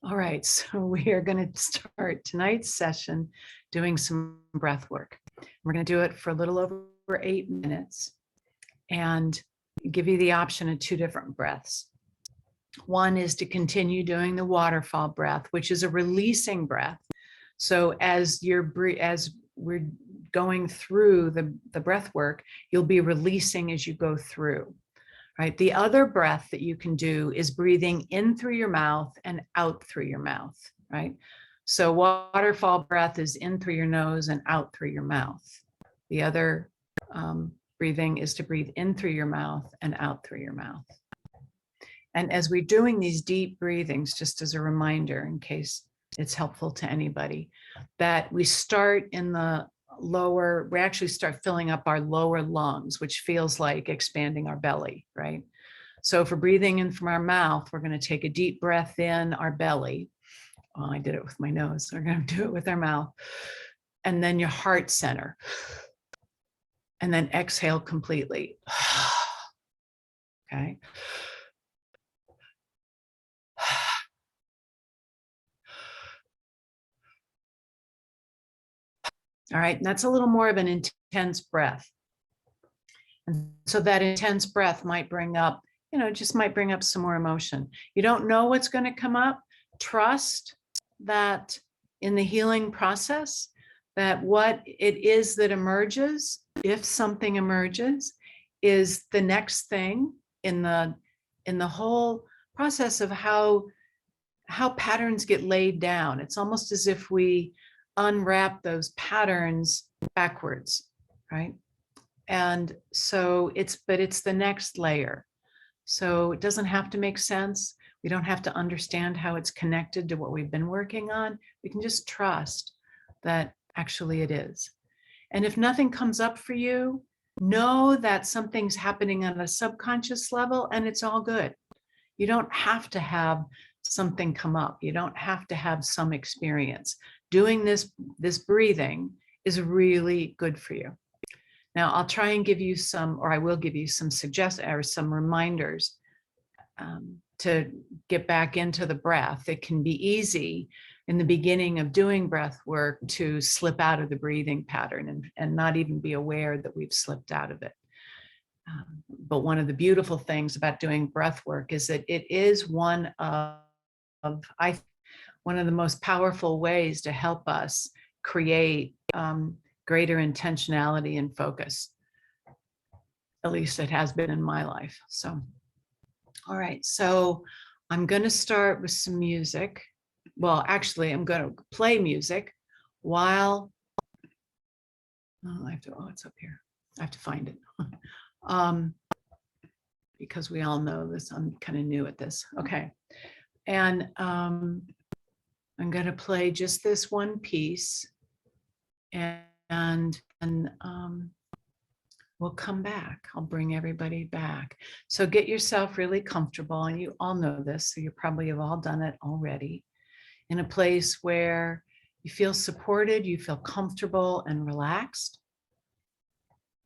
All right, so we are going to start tonight's session doing some breath work. We're going to do it for a little over 8 minutes and give you the option of 2 different breaths. One is to continue doing the waterfall breath, which is a releasing breath. So as we're going through the breath work, you'll be releasing as you go through. Right. The other breath that you can do is breathing in through your mouth and out through your mouth. Right. So waterfall breath is in through your nose and out through your mouth. The other breathing is to breathe in through your mouth and out through your mouth. And as we're doing these deep breathings, just as a reminder, in case it's helpful to anybody, that we start in the we actually start filling up our lower lungs, which feels like expanding our belly, right? So if we're breathing in from our mouth, we're going to take a deep breath in our belly. Well, I did it with my nose, so we're going to do it with our mouth. And then your heart center. And then exhale completely. Okay. All right, and that's a little more of an intense breath. And so that intense breath might bring up, just might bring up some more emotion. You don't know what's going to come up. Trust that in the healing process, that what it is that emerges, if something emerges, is the next thing in the whole process of how patterns get laid down. It's almost as if we unwrap those patterns backwards, right? And so it's the next layer. So it doesn't have to make sense. We don't have to understand how it's connected to what we've been working on. We can just trust that actually it is. And if nothing comes up for you, know that something's happening on a subconscious level and it's all good. You don't have to have something come up. You don't have to have some experience. Doing this breathing is really good for you. Now, I'll try and give you I will give you some suggestions or some reminders to get back into the breath. It can be easy in the beginning of doing breath work to slip out of the breathing pattern and not even be aware that we've slipped out of it. But one of the beautiful things about doing breath work is that it is one of the most powerful ways to help us create greater intentionality and focus. At least it has been in my life. So, all right. So I'm going to start with some music. Well, actually, I'm going to play music while it's up here. I have to find it. Because we all know this. I'm kind of new at this. Okay. And I'm going to play just this one piece and we'll come back. I'll bring everybody back. So get yourself really comfortable, and you all know this, so you probably have all done it already, in a place where you feel supported, you feel comfortable and relaxed.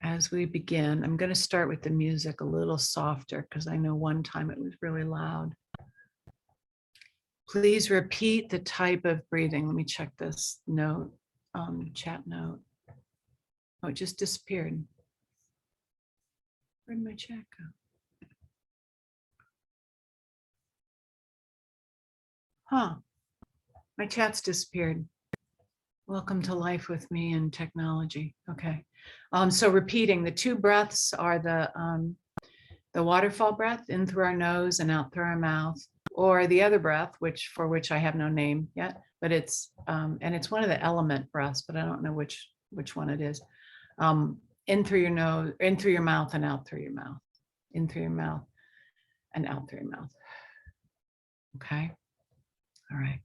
As we begin, I'm going to start with the music a little softer because I know one time it was really loud. Please repeat the type of breathing. Let me check this note, chat note. Oh, it just disappeared. Where did my chat go? Huh, my chat's disappeared. Welcome to life with me and technology. Okay, so repeating, the 2 breaths are the waterfall breath in through our nose and out through our mouth, or the other breath, for which I have no name yet, but it's and it's one of the element breaths, but I don't know which one it is. In through your nose, in through your mouth and out through your mouth, in through your mouth and out through your mouth. Okay, all right.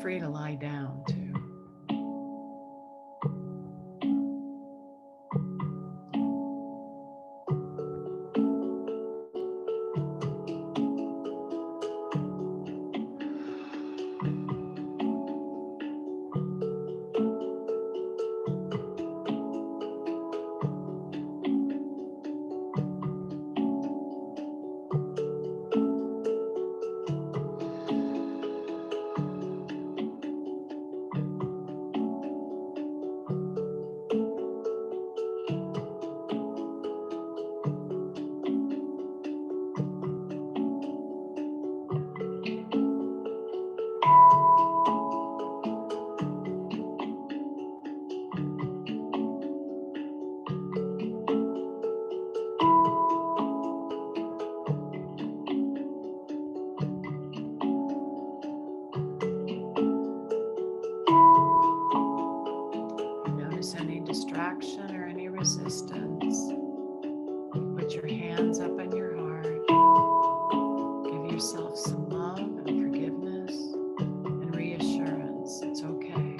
free to lie down too. Notice any distraction or any resistance. Put your hands up on your heart. Give yourself some love and forgiveness and reassurance. It's okay.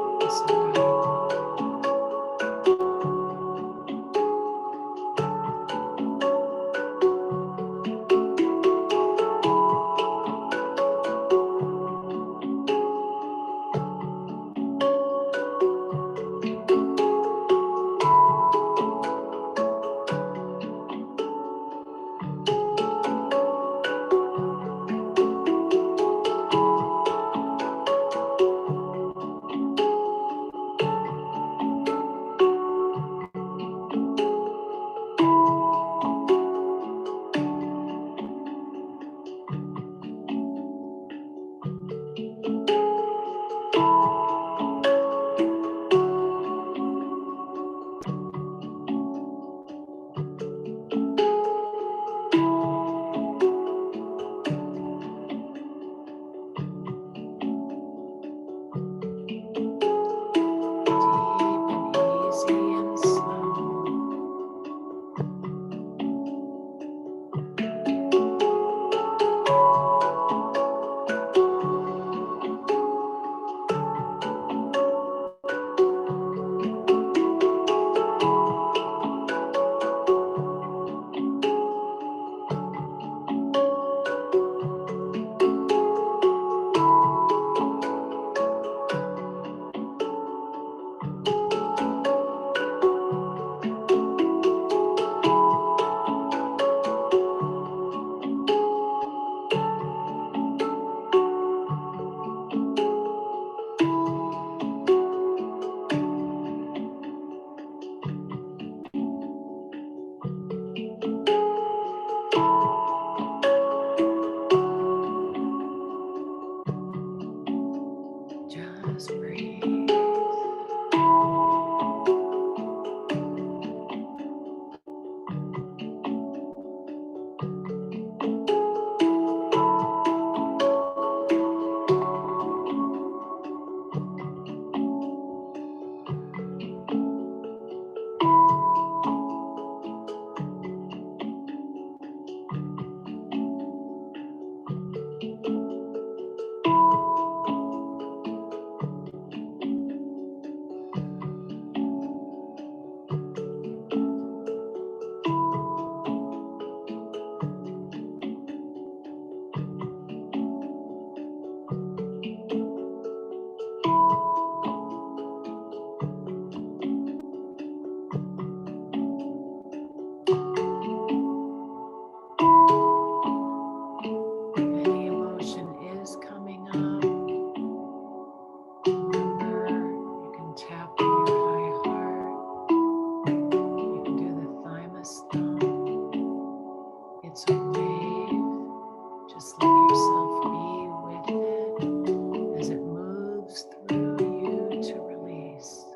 It's all right. Just breathe. Any emotion is coming up. Remember, you can tap on your high heart. You can do the thymus thumb. It's a wave. Just let yourself be with it as it moves through you to release.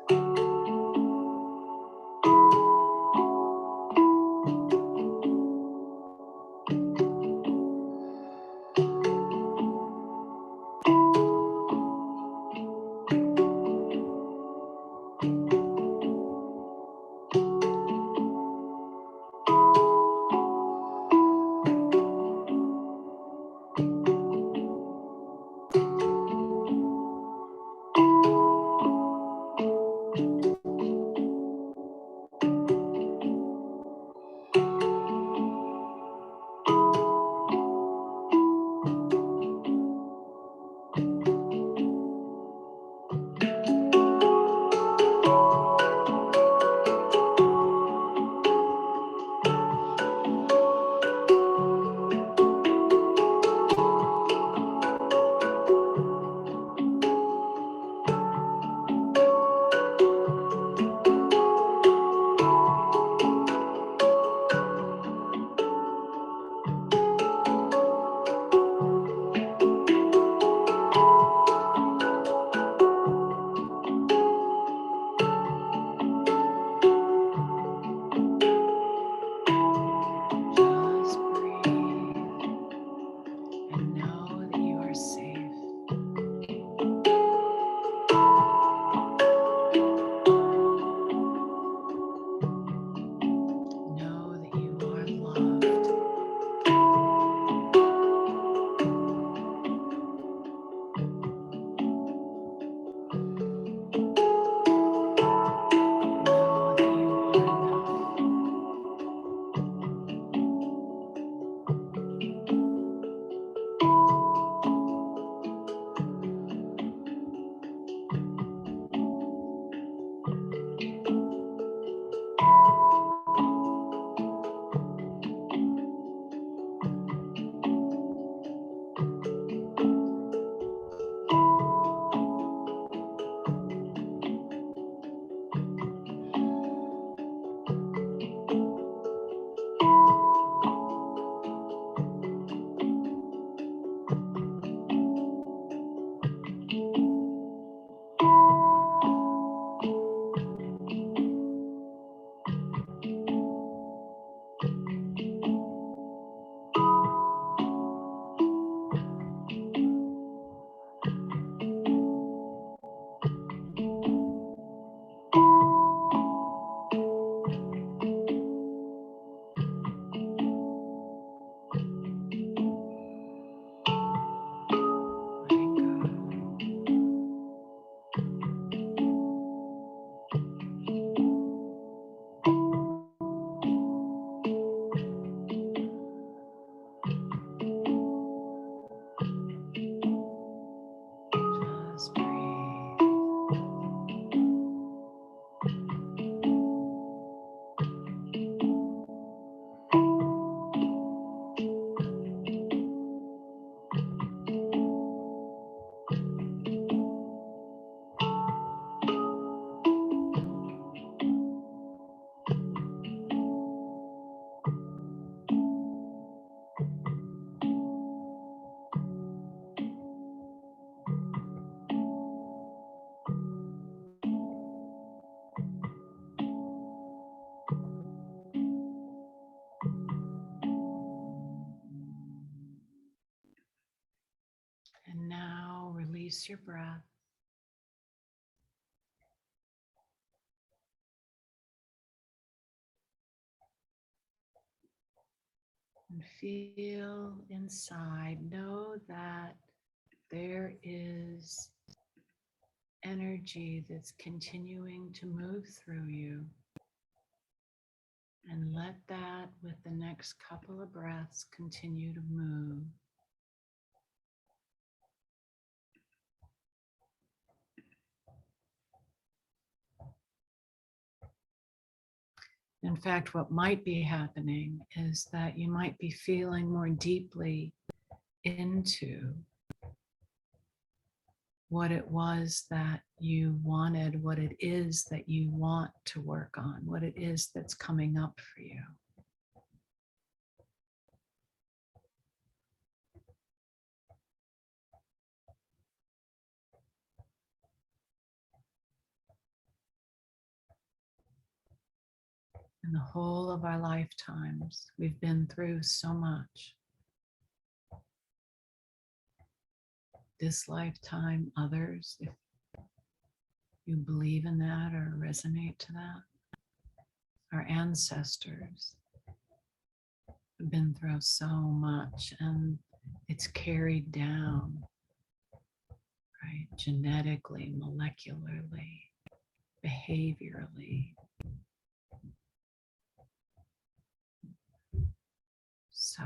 Release your breath. And feel inside, know that there is energy that's continuing to move through you. And let that, with the next couple of breaths, continue to move. In fact, what might be happening is that you might be feeling more deeply into what it was that you wanted, what it is that you want to work on, what it is that's coming up for you. In the whole of our lifetimes, we've been through so much. This lifetime, others, if you believe in that or resonate to that. Our ancestors have been through so much, and it's carried down, right? Genetically, molecularly, behaviorally. So,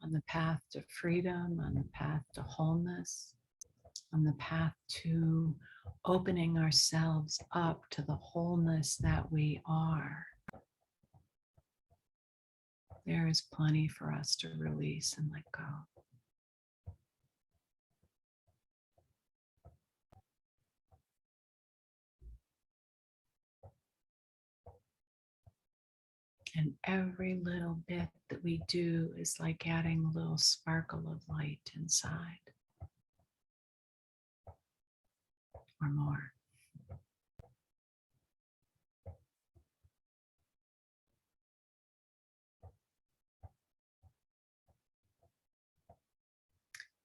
on the path to freedom, on the path to wholeness, on the path to opening ourselves up to the wholeness that we are, there is plenty for us to release and let go. And every little bit that we do is like adding a little sparkle of light inside, or more.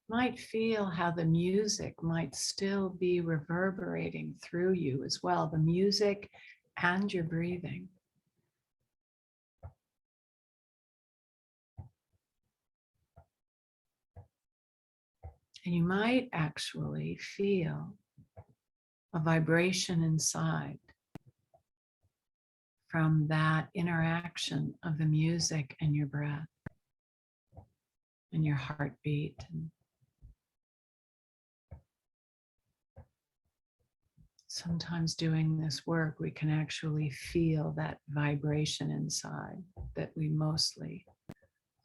Might feel how the music might still be reverberating through you as well, the music and your breathing. And you might actually feel a vibration inside from that interaction of the music and your breath and your heartbeat. And sometimes doing this work, we can actually feel that vibration inside that we mostly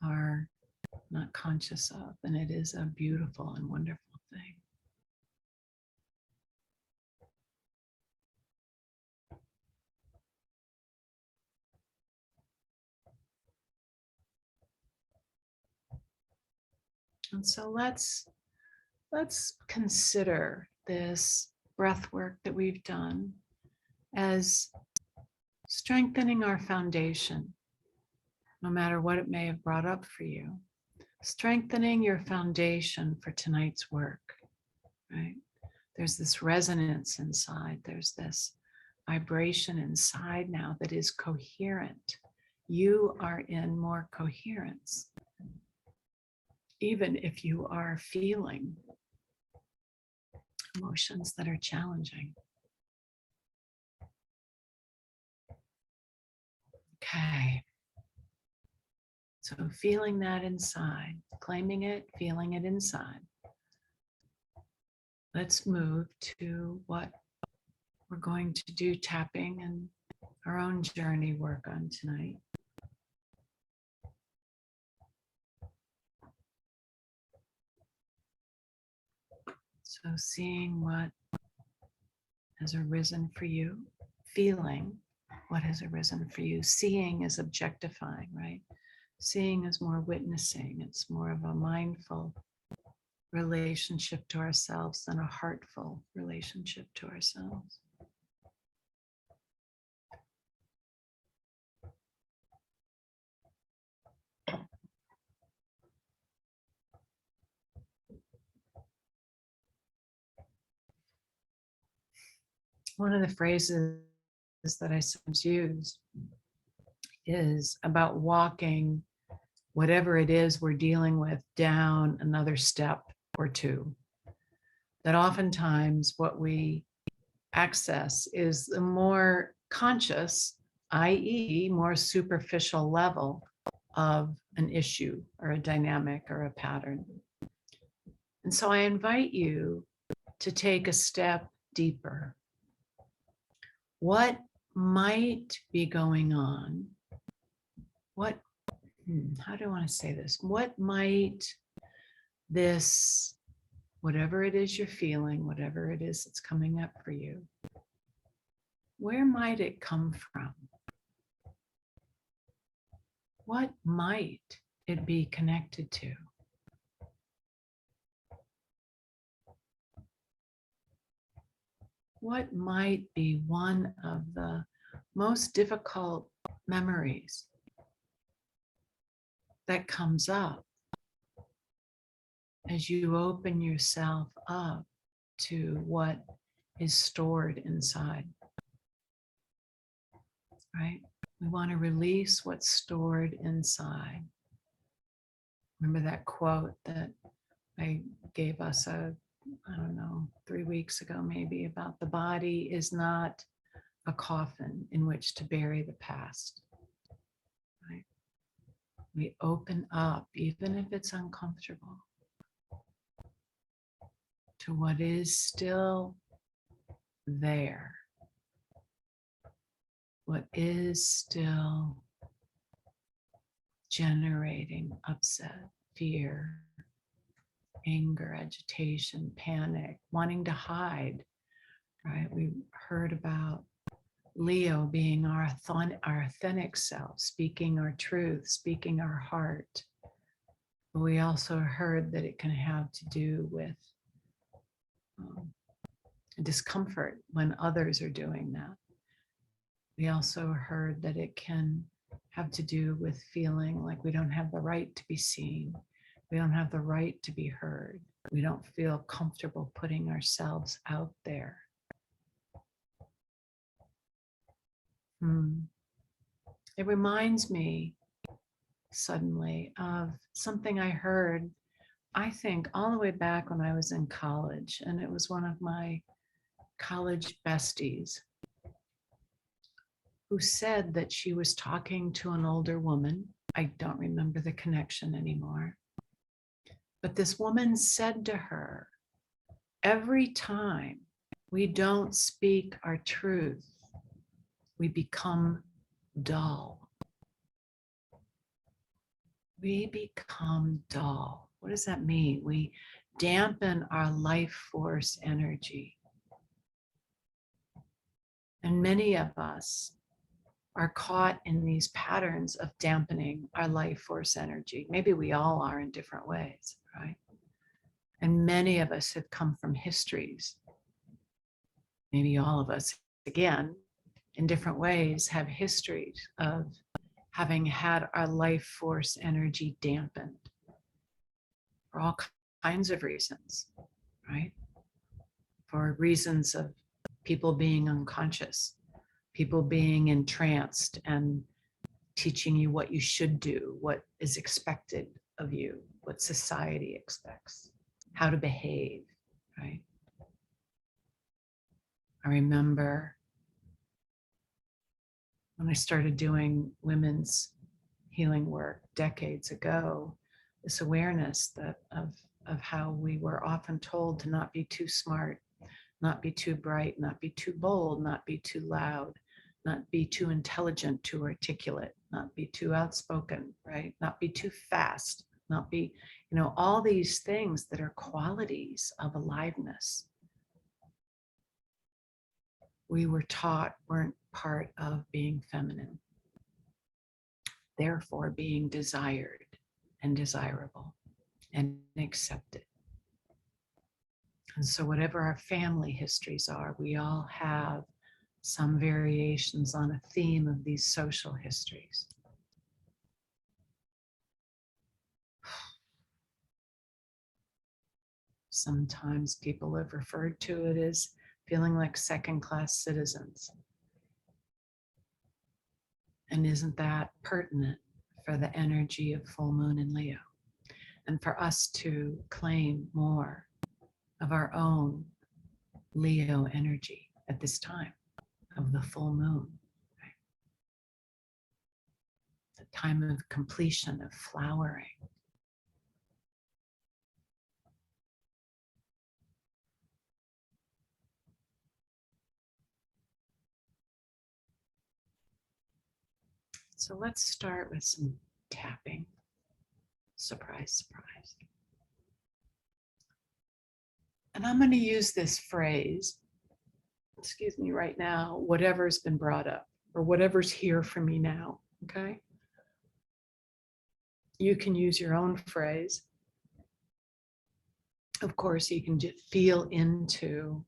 are not conscious of. And it is a beautiful and wonderful thing. And so let's consider this breath work that we've done as strengthening our foundation, no matter what it may have brought up for you. Strengthening your foundation for tonight's work, right? There's this resonance inside. There's this vibration inside now that is coherent. You are in more coherence, even if you are feeling emotions that are challenging. Okay. So feeling that inside, claiming it, feeling it inside. Let's move to what we're going to do tapping and our own journey work on tonight. So seeing what has arisen for you, feeling what has arisen for you. Seeing is objectifying, right? Seeing is more witnessing. It's more of a mindful relationship to ourselves than a heartful relationship to ourselves. One of the phrases that I sometimes use is about walking whatever it is we're dealing with down another step or two. That oftentimes what we access is the more conscious, i.e., more superficial level of an issue or a dynamic or a pattern. And so I invite you to take a step deeper. What might be going on? How do I want to say this? What might this, whatever it is you're feeling, whatever it is that's coming up for you, where might it come from? What might it be connected to? What might be one of the most difficult memories that comes up as you open yourself up to what is stored inside? Right? We want to release what's stored inside. Remember that quote that I gave us I don't know, 3 weeks ago maybe, about the body is not a coffin in which to bury the past. Right? We open up, even if it's uncomfortable, to what is still there, what is still generating upset, fear, anger, agitation, panic, wanting to hide, right? We heard about Leo being our authentic self, speaking our truth, speaking our heart. But we also heard that it can have to do with discomfort when others are doing that. We also heard that it can have to do with feeling like we don't have the right to be seen. We don't have the right to be heard. We don't feel comfortable putting ourselves out there. It reminds me suddenly of something I heard, I think, all the way back when I was in college. And it was one of my college besties who said that she was talking to an older woman. I don't remember the connection anymore. But this woman said to her, every time we don't speak our truth, we become dull. We become dull. What does that mean? We dampen our life force energy. And many of us are caught in these patterns of dampening our life force energy. Maybe we all are in different ways, right? And many of us have come from histories. Maybe all of us, again, in different ways, have histories of having had our life force energy dampened for all kinds of reasons, right? For reasons of people being unconscious, people being entranced and teaching you what you should do, what is expected of you, what society expects, how to behave, right? I remember when I started doing women's healing work decades ago, this awareness that of how we were often told to not be too smart, not be too bright, not be too bold, not be too loud, not be too intelligent, too articulate, not be too outspoken, right? Not be too fast, not be, all these things that are qualities of aliveness. We were taught weren't part of being feminine, therefore being desired and desirable and accepted. And so whatever our family histories are, we all have some variations on a theme of these social histories. Sometimes people have referred to it as feeling like second-class citizens. And isn't that pertinent for the energy of full moon in Leo? And for us to claim more of our own Leo energy at this time of the full moon, right? The time of completion, of flowering. So let's start with some tapping. Surprise, surprise. And I'm going to use this phrase, excuse me, right now, whatever's been brought up or whatever's here for me now, okay? You can use your own phrase. Of course, you can just feel into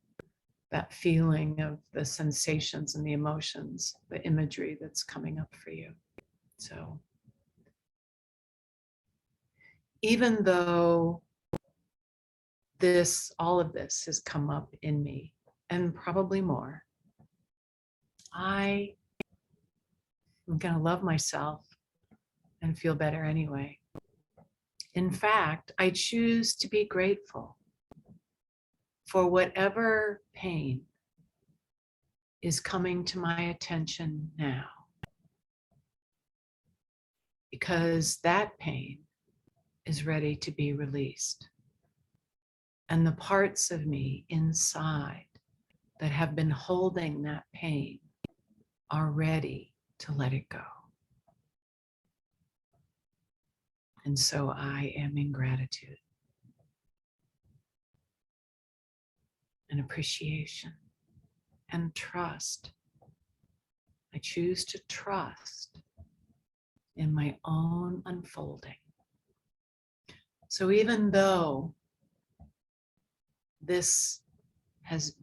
that feeling of the sensations and the emotions, the imagery that's coming up for you. So even though all of this has come up in me, and probably more, I am going to love myself and feel better anyway. In fact, I choose to be grateful for whatever pain is coming to my attention now, because that pain is ready to be released. And the parts of me inside that have been holding that pain are ready to let it go. And so I am in gratitude and appreciation and trust. I choose to trust in my own unfolding. So even though this has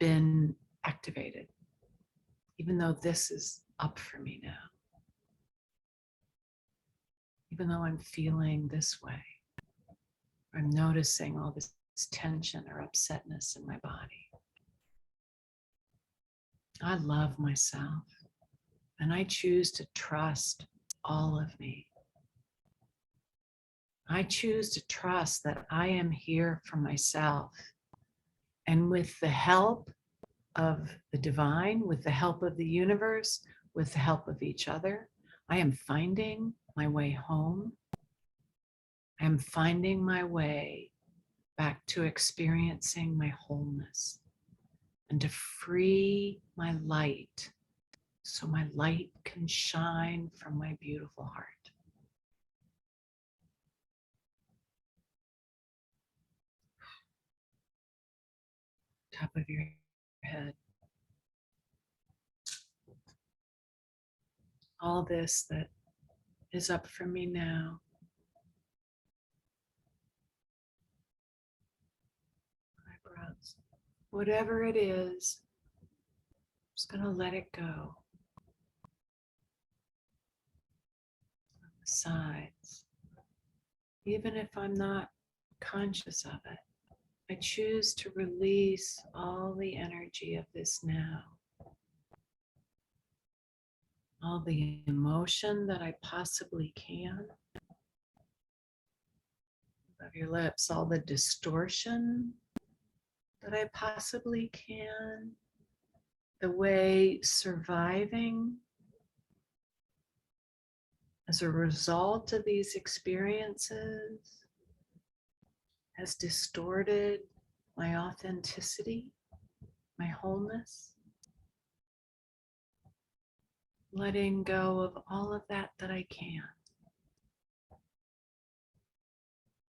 been activated, even though this is up for me now, even though I'm feeling this way, I'm noticing all this tension or upsetness in my body, I love myself and I choose to trust all of me. I choose to trust that I am here for myself, and with the help of the divine, with the help of the universe, with the help of each other, I am finding my way home. I am finding my way back to experiencing my wholeness and to free my light so my light can shine from my beautiful heart. Top of your head. All this that is up for me now. Eyebrows. Whatever it is, I'm just going to let it go. On the sides. Even if I'm not conscious of it, I choose to release all the energy of this now. All the emotion that I possibly can. Above your lips, all the distortion that I possibly can. The way surviving as a result of these experiences has distorted my authenticity, my wholeness. Letting go of all of that I can.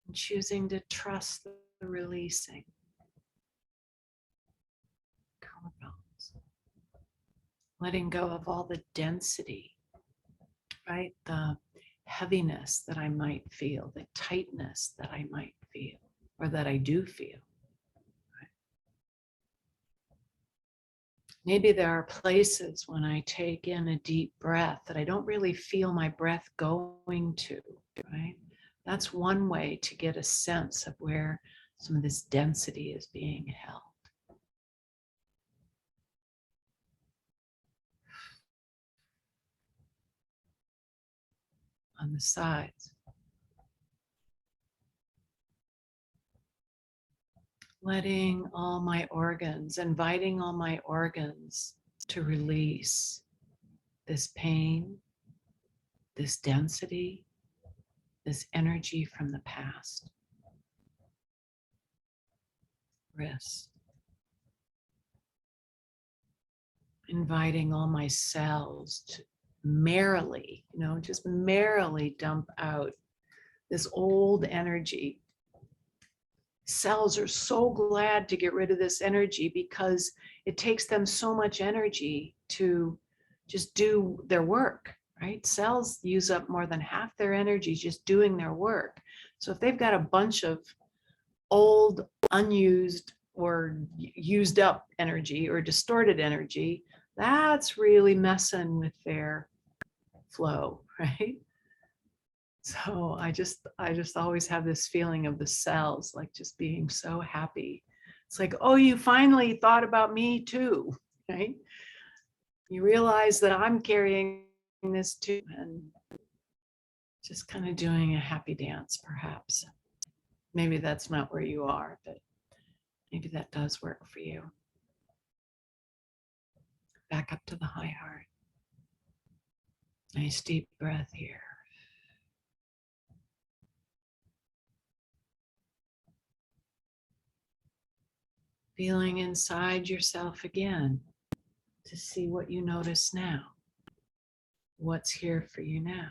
And choosing to trust the releasing. Collarbones. Letting go of all the density, right? The heaviness that I might feel, the tightness that I might feel, or that I do feel. Right? Maybe there are places when I take in a deep breath that I don't really feel my breath going to, right? That's one way to get a sense of where some of this density is being held. on the sides. Letting all my organs, inviting all my organs to release this pain, this density, this energy from the past. Wrist. Inviting all my cells to merrily, just merrily dump out this old energy. Cells are so glad to get rid of this energy because it takes them so much energy to just do their work, right? Cells use up more than half their energy just doing their work. So if they've got a bunch of old, unused, or used up energy or distorted energy, that's really messing with their flow, right? So I just always have this feeling of the cells like just being so happy. It's like, oh, you finally thought about me too, right? You realize that I'm carrying this too, and just kind of doing a happy dance, perhaps. Maybe that's not where you are, but maybe that does work for you. Back up to the high heart. Nice deep breath here. Feeling inside yourself again to see what you notice now. What's here for you now?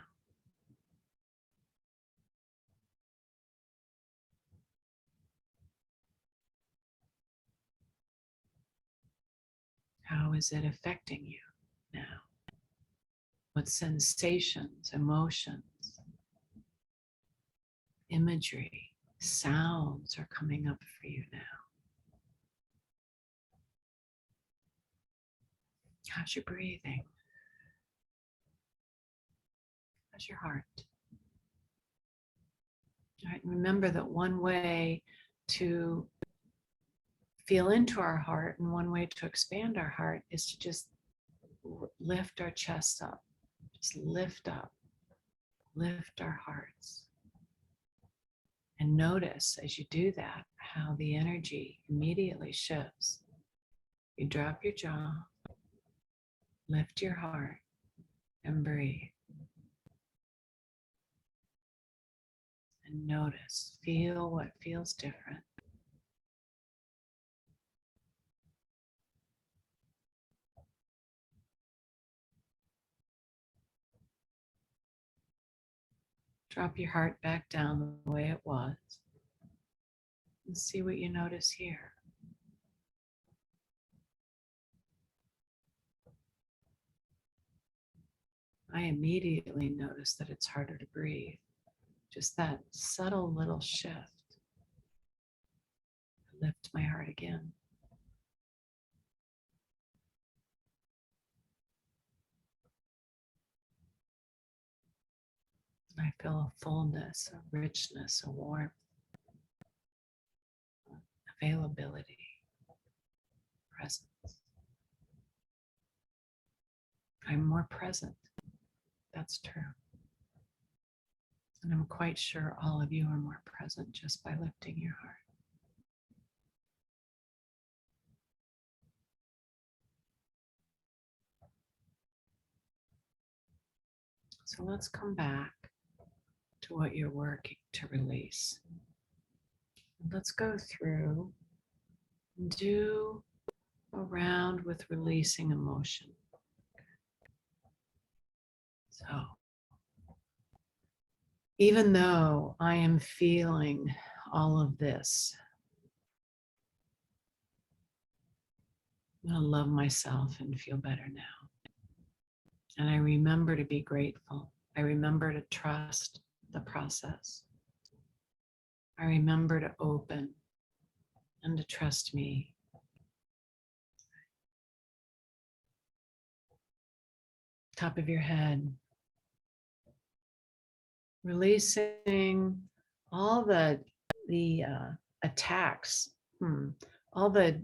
How is it affecting you now? What sensations, emotions, imagery, sounds are coming up for you now? How's your breathing? How's your heart? All right, remember that one way to feel into our heart and one way to expand our heart is to just lift our chests up. Just lift up, lift our hearts. And notice as you do that, how the energy immediately shifts. You drop your jaw, lift your heart, and breathe. And notice, feel what feels different. Drop your heart back down the way it was. And see what you notice here. I immediately notice that it's harder to breathe. Just that subtle little shift. Lift my heart again. I feel a fullness, a richness, a warmth, availability, presence. I'm more present. That's true. And I'm quite sure all of you are more present just by lifting your heart. So let's come back to what you're working to release. Let's go through and do a round with releasing emotion. So, even though I am feeling all of this, I'm going to love myself and feel better now. And I remember to be grateful. I remember to trust the process. I remember to open and to trust me. Top of your head. Releasing all the attacks, all the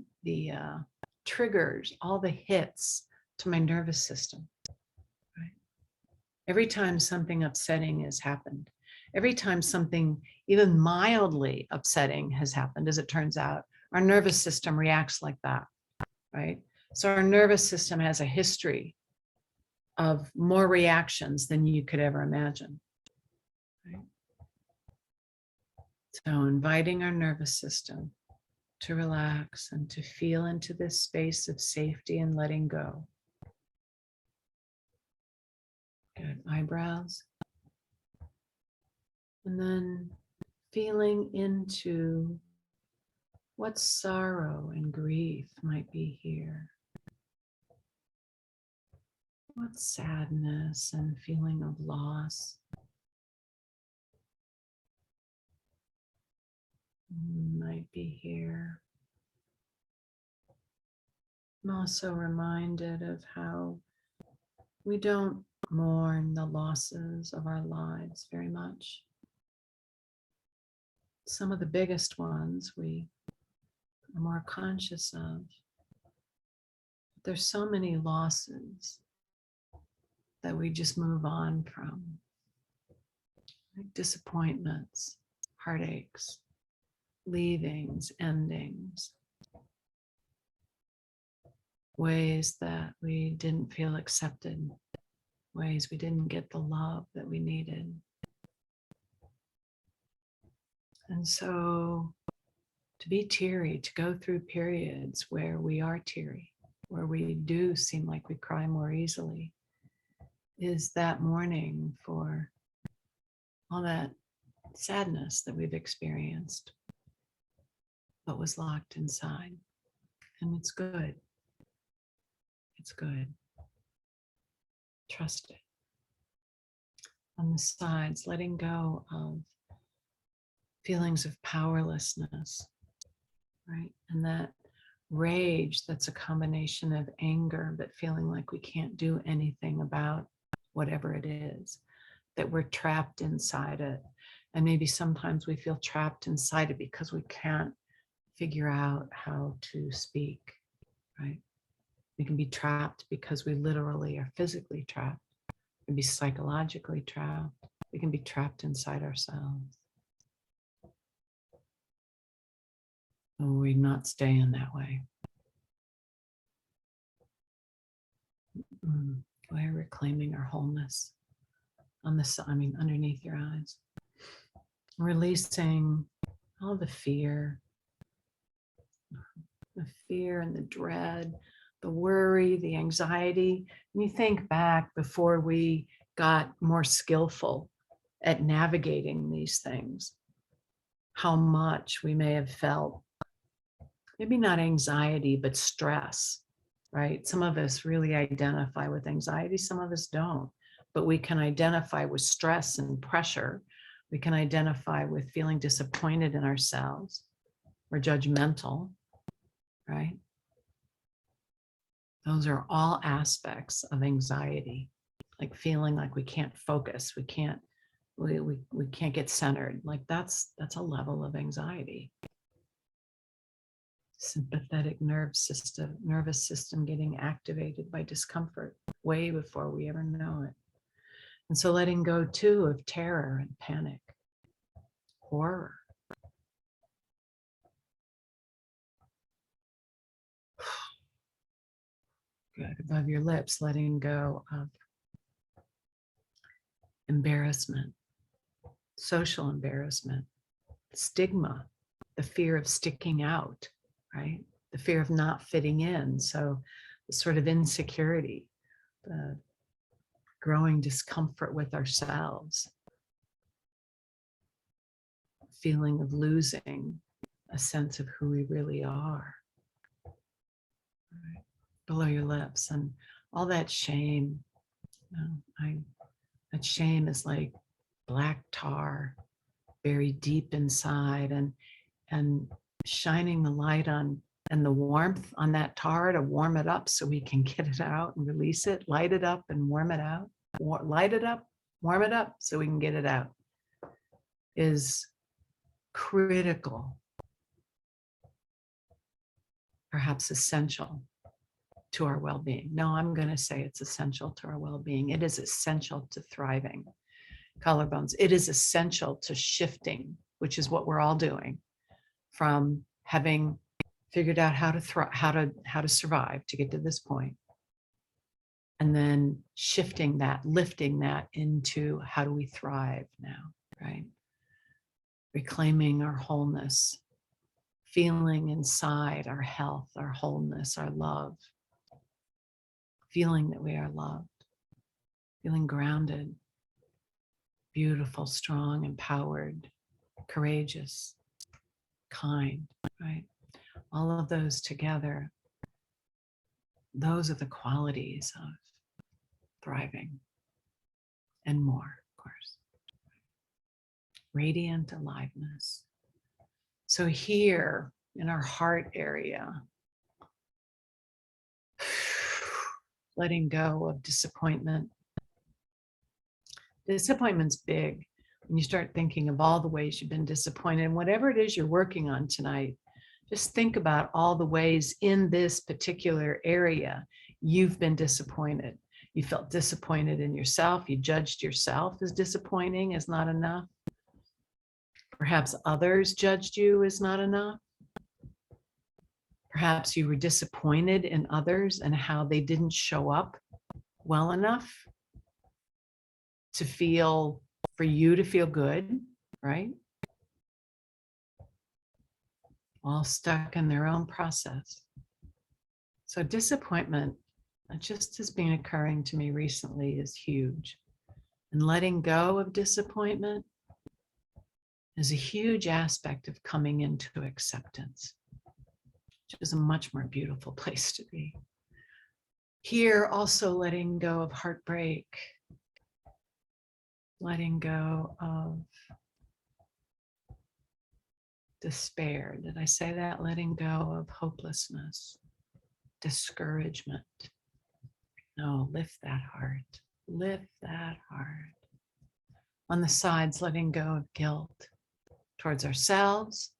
triggers, all the hits to my nervous system. Right? Every time something upsetting has happened, every time something even mildly upsetting has happened, as it turns out, our nervous system reacts like that, right? So our nervous system has a history of more reactions than you could ever imagine, right? So inviting our nervous system to relax and to feel into this space of safety and letting go. Good. Eyebrows. And then feeling into what sorrow and grief might be here. What sadness and feeling of loss might be here. I'm also reminded of how we don't mourn the losses of our lives very much. Some of the biggest ones we are more conscious of. There's so many losses that we just move on from, like disappointments, heartaches, leavings, endings, ways that we didn't feel accepted, ways we didn't get the love that we needed. And so to be teary, to go through periods where we are teary, where we do seem like we cry more easily, is that mourning for all that sadness that we've experienced, but was locked inside. And it's good. It's good. Trust it. On the sides, letting go of feelings of powerlessness, right? And that rage that's a combination of anger, but feeling like we can't do anything about whatever it is, that we're trapped inside it. And maybe sometimes we feel trapped inside it because we can't figure out how to speak, right? We can be trapped because we literally are physically trapped. We can be psychologically trapped. We can be trapped inside ourselves. And we're not staying that way. We're reclaiming our wholeness on this, underneath your eyes. Releasing all the fear and the dread, the worry, the anxiety. And you think back before we got more skillful at navigating these things, how much we may have felt, maybe not anxiety, but stress, right? Some of us really identify with anxiety, some of us don't, but we can identify with stress and pressure. We can identify with feeling disappointed in ourselves or judgmental, right? Those are all aspects of anxiety, like feeling like we can't focus, we can't get centered. Like that's a level of anxiety. Sympathetic nervous system getting activated by discomfort way before we ever know it. And so letting go too of terror and panic, horror. Good. Above your lips, letting go of embarrassment, social embarrassment, stigma, the fear of sticking out, right? The fear of not fitting in. So the sort of insecurity, the growing discomfort with ourselves, feeling of losing a sense of who we really are, right? Below your lips, and all that shame. That shame is like black tar buried deep inside, and shining the light on and the warmth on that tar to warm it up so we can get it out and release it, light it up and warm it out, light it up, warm it up so we can get it out, is critical, perhaps essential to our well-being. No, I'm going to say it's essential to our well-being. It is essential to thriving. Collarbones. It is essential to shifting, which is what we're all doing, from having figured out how to how to survive to get to this point, and then shifting that, lifting that into how do we thrive now, right? Reclaiming our wholeness, feeling inside our health, our wholeness, our love, feeling that we are loved, feeling grounded, beautiful, strong, empowered, courageous, kind, right? All of those together, those are the qualities of thriving and more, of course. Radiant aliveness. So here in our heart area, letting go of disappointment. Disappointment's big. When you start thinking of all the ways you've been disappointed, and whatever it is you're working on tonight, just think about all the ways in this particular area you've been disappointed. You felt disappointed in yourself. You judged yourself as disappointing, as not enough. Perhaps others judged you as not enough. Perhaps you were disappointed in others and how they didn't show up well enough to feel, for you to feel good, right? All stuck in their own process. So disappointment, just has been occurring to me recently, is huge. And letting go of disappointment is a huge aspect of coming into acceptance, which is a much more beautiful place to be. Here, also letting go of heartbreak, letting go of despair. Did I say that? Letting go of hopelessness, discouragement. No, lift that heart. Lift that heart. On the sides, letting go of guilt towards ourselves,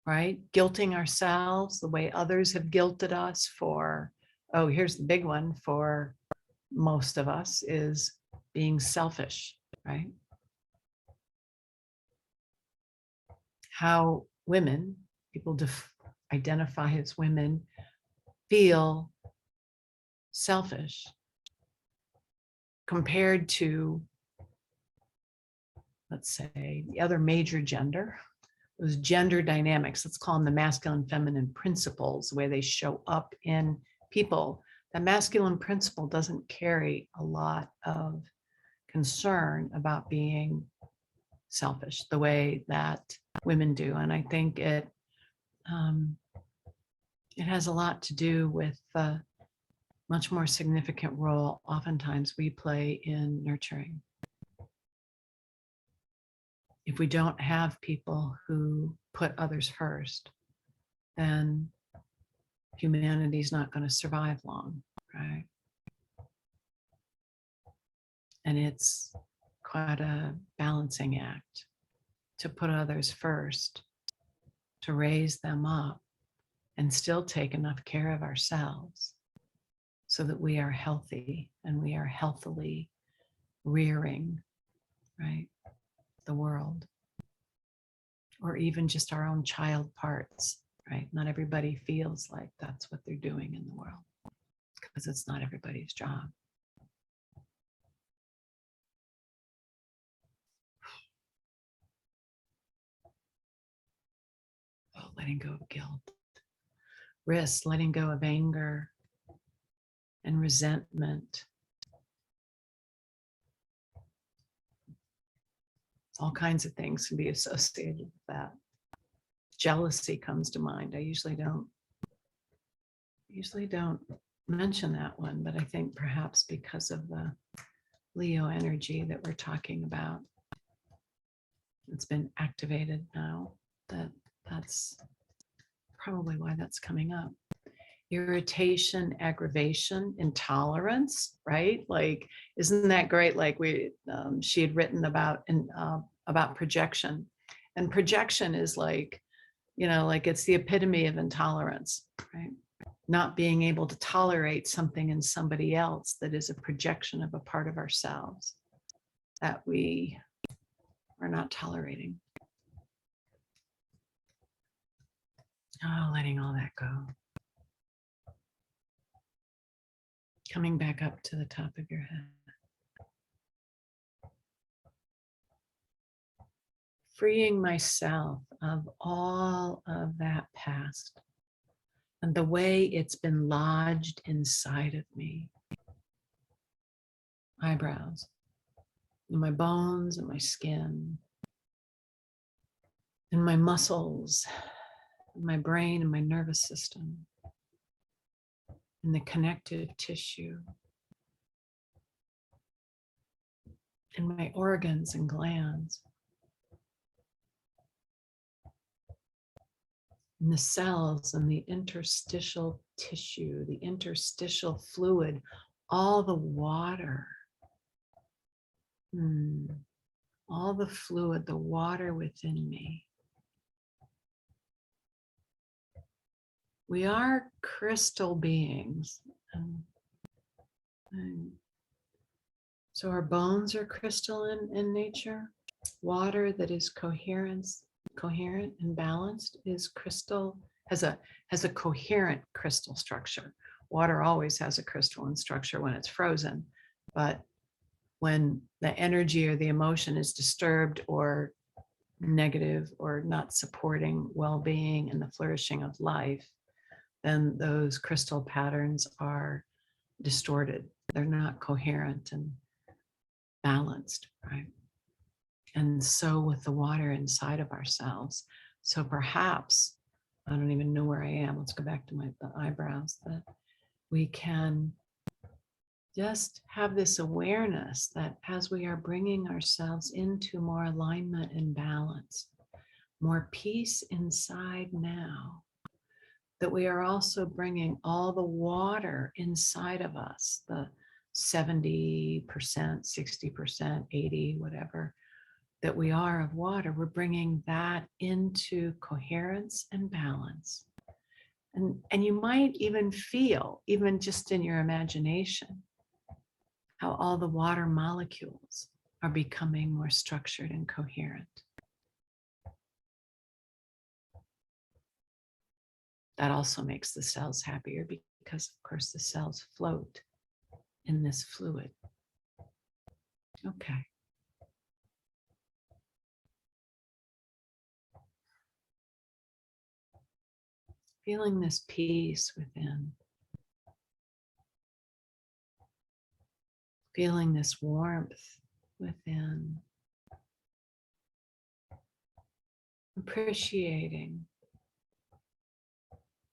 right? Guilting ourselves the way others have guilted us for, oh, here's the big one for most of us, is being selfish, right? How women, people identify as women, feel selfish compared to, let's say, the other major gender. Those gender dynamics, let's call them the masculine feminine principles, the way they show up in people. The masculine principle doesn't carry a lot of concern about being selfish the way that women do. And I think it has a lot to do with the much more significant role oftentimes we play in nurturing. If we don't have people who put others first, then humanity's not going to survive long, right? And it's quite a balancing act to put others first, to raise them up, and still take enough care of ourselves so that we are healthy and we are healthily rearing, right, the world, or even just our own child parts, right? Not everybody feels like that's what they're doing in the world because it's not everybody's job. Oh, letting go of guilt. Risk, letting go of anger and resentment. All kinds of things can be associated with that. Jealousy comes to mind. I usually don't mention that one, but I think perhaps because of the Leo energy that we're talking about, it's been activated now, that's probably why that's coming up. Irritation, aggravation, intolerance, right? Like, isn't that great? Like she had written about projection, and projection is like, you know, like it's the epitome of intolerance, right? not being able to tolerate something in somebody else that is a projection of a part of ourselves that we are not tolerating. Oh, letting all that go. Coming back up to the top of your head. Freeing myself of all of that past and the way it's been lodged inside of me. Eyebrows, and my bones and my skin, and my muscles, and my brain and my nervous system, and the connective tissue, and my organs and glands, and the cells and the interstitial tissue, the interstitial fluid, all the water, all the fluid, the water within me. We are crystal beings. So our bones are crystal in nature. Water that is coherent and balanced is crystal, has a coherent crystal structure. Water always has a crystalline structure when it's frozen, but when the energy or the emotion is disturbed or negative or not supporting well-being and the flourishing of life, then those crystal patterns are distorted. They're not coherent and balanced, right? And so with the water inside of ourselves. So perhaps, I don't even know where I am. Let's go back to the eyebrows, that we can just have this awareness that as we are bringing ourselves into more alignment and balance, more peace inside now, that we are also bringing all the water inside of us, the 70%, 60%, 80, whatever, that we are of water, we're bringing that into coherence and balance. And you might even feel, even just in your imagination, how all the water molecules are becoming more structured and coherent. That also makes the cells happier because, of course, the cells float in this fluid. Okay. Feeling this peace within. Feeling this warmth within. Appreciating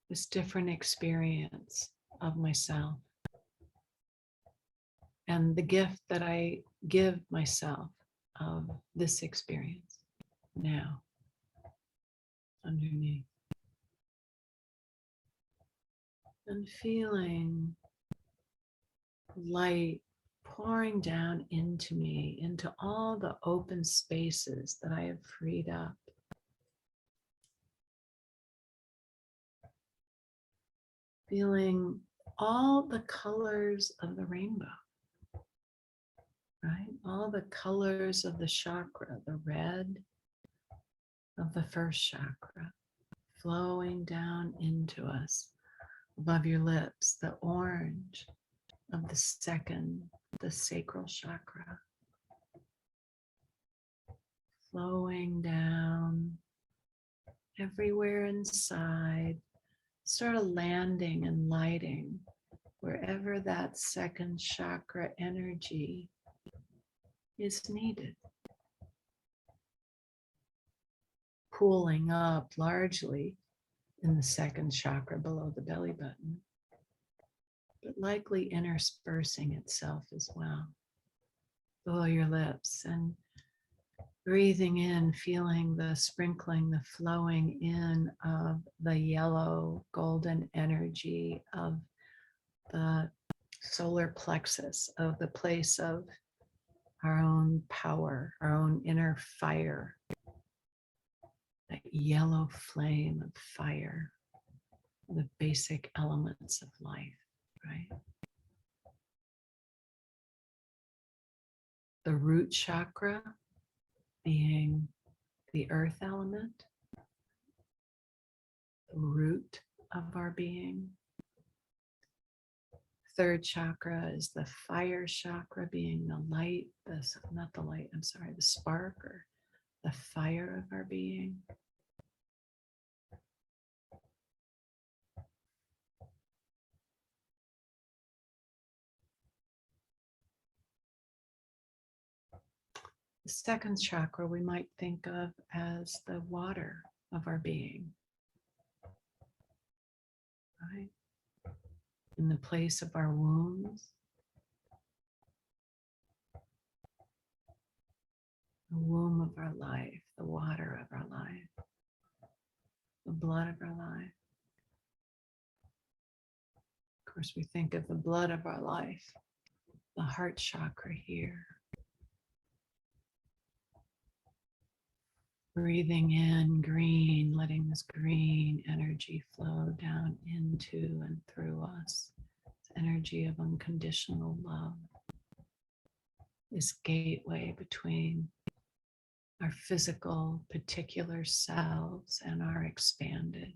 this different experience of myself and the gift that I give myself of this experience now underneath. And feeling light pouring down into me, into all the open spaces that I have freed up. Feeling all the colors of the rainbow, right? All the colors of the chakra, the red of the first chakra, flowing down into us above your lips, the orange of the second, the sacral chakra, flowing down everywhere inside, sort of landing and lighting wherever that second chakra energy is needed. Pooling up largely in the second chakra below the belly button, but likely interspersing itself as well below your lips, and breathing in, feeling the sprinkling, the flowing in of the yellow golden energy of the solar plexus, of the place of our own power, our own inner fire, that yellow flame of fire the basic elements of life, right? The root chakra being the earth element, the root of our being. Third chakra is the fire chakra, being the light, not the light, I'm sorry, the spark or the fire of our being. The second chakra we might think of as the water of our being, right? In the place of our wombs, the womb of our life, the water of our life, the blood of our life. Of course, we think of the blood of our life, the heart chakra here. Breathing in green, letting this green energy flow down into and through us. This energy of unconditional love. This gateway between our physical, particular selves and our expanded,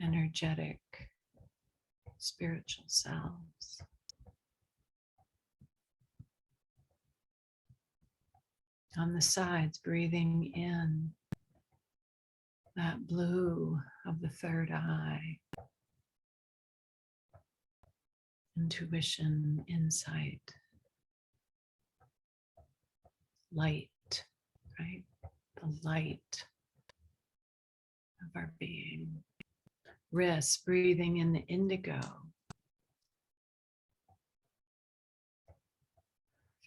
energetic, spiritual selves. On the sides, breathing in that blue of the third eye, intuition, insight, light, right? The light of our being. Wrists, breathing in the indigo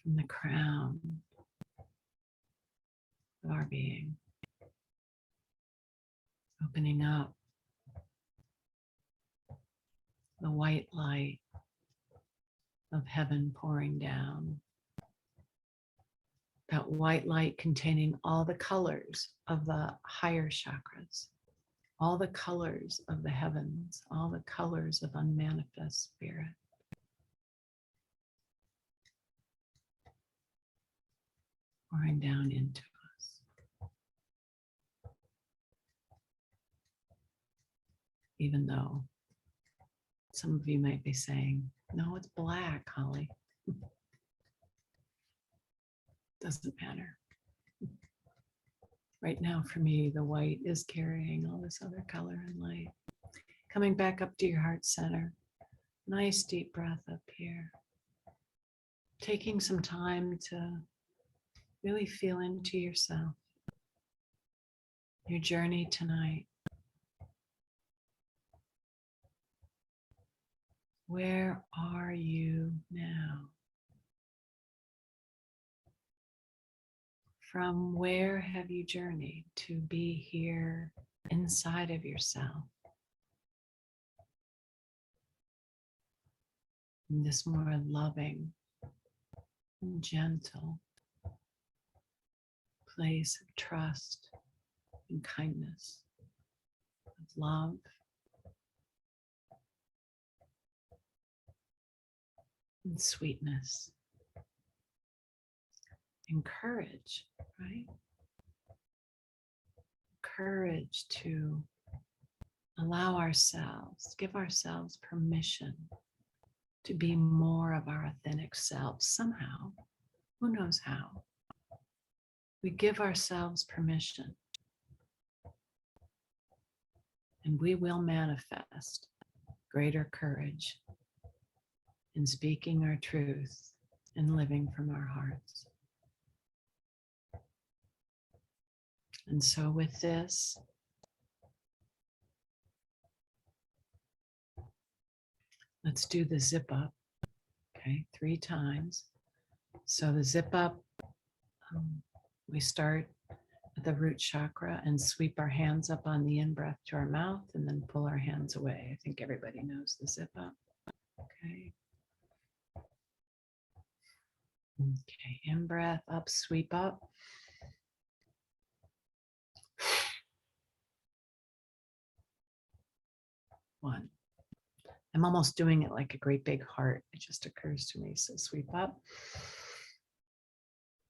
from the crown of our being, opening up the white light of heaven pouring down. That white light containing all the colors of the higher chakras, all the colors of the heavens, all the colors of unmanifest spirit. Pouring down into us. Even though some of you might be saying, no, it's black, Holly. Doesn't matter. Right now, for me, the white is carrying all this other color and light. Coming back up to your heart center. Nice deep breath up here. Taking some time to really feel into yourself, your journey tonight. Where are you now? From where have you journeyed to be here inside of yourself? In this more loving and gentle place of trust and kindness, of love, and sweetness, and courage, right? Courage to allow ourselves, give ourselves permission to be more of our authentic selves somehow. Who knows how? We give ourselves permission, and we will manifest greater courage in speaking our truth and living from our hearts. And so with this, let's do the zip up, okay, 3 times. So the zip up, we start at the root chakra and sweep our hands up on the in-breath to our mouth and then pull our hands away. I think everybody knows the zip up, okay. Okay, in-breath up, sweep up. 1. I'm almost doing it like a great big heart. It just occurs to me. So sweep up.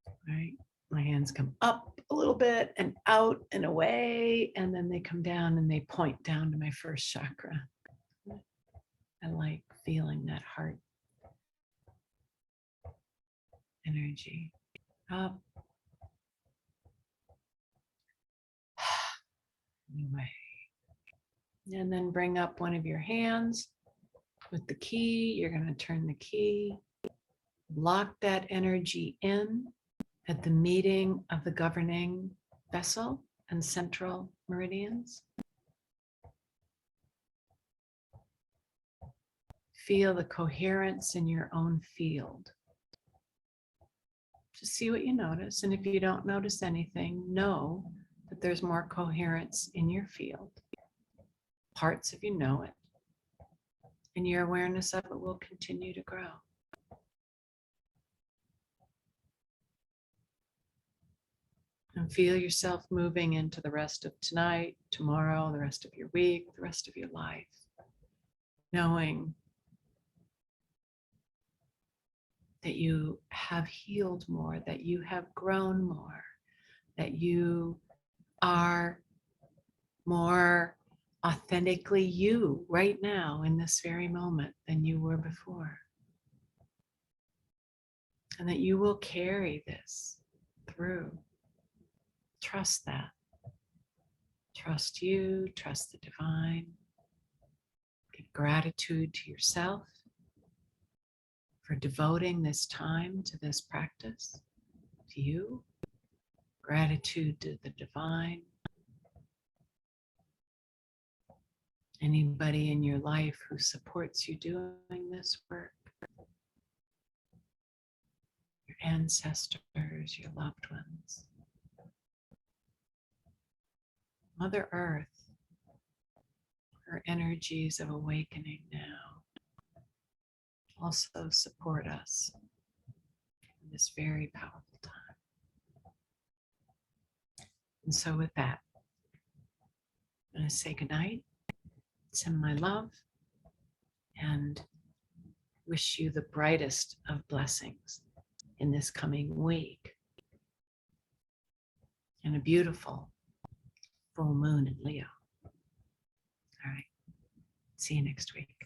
All right. My hands come up a little bit and out and away, and then they come down and they point down to my first chakra. I like feeling that heart energy up and away. And then bring up one of your hands with the key. You're going to turn the key, lock that energy in at the meeting of the governing vessel and central meridians. Feel the coherence in your own field. Just see what you notice. And if you don't notice anything, know that there's more coherence in your field. Parts of you know it. And your awareness of it will continue to grow. And feel yourself moving into the rest of tonight, tomorrow, the rest of your week, the rest of your life. Knowing that you have healed more, that you have grown more, that you are more authentically you right now in this very moment than you were before. And that you will carry this through. Trust that. Trust you, trust the divine. Give gratitude to yourself for devoting this time to this practice, to you. Gratitude to the divine. Anybody in your life who supports you doing this work. Your ancestors, your loved ones. Mother Earth, her energies of awakening now also support us in this very powerful time. And so with that, I'm going to say goodnight, send my love, and wish you the brightest of blessings in this coming week. And a beautiful full moon in Leo. All right. See you next week.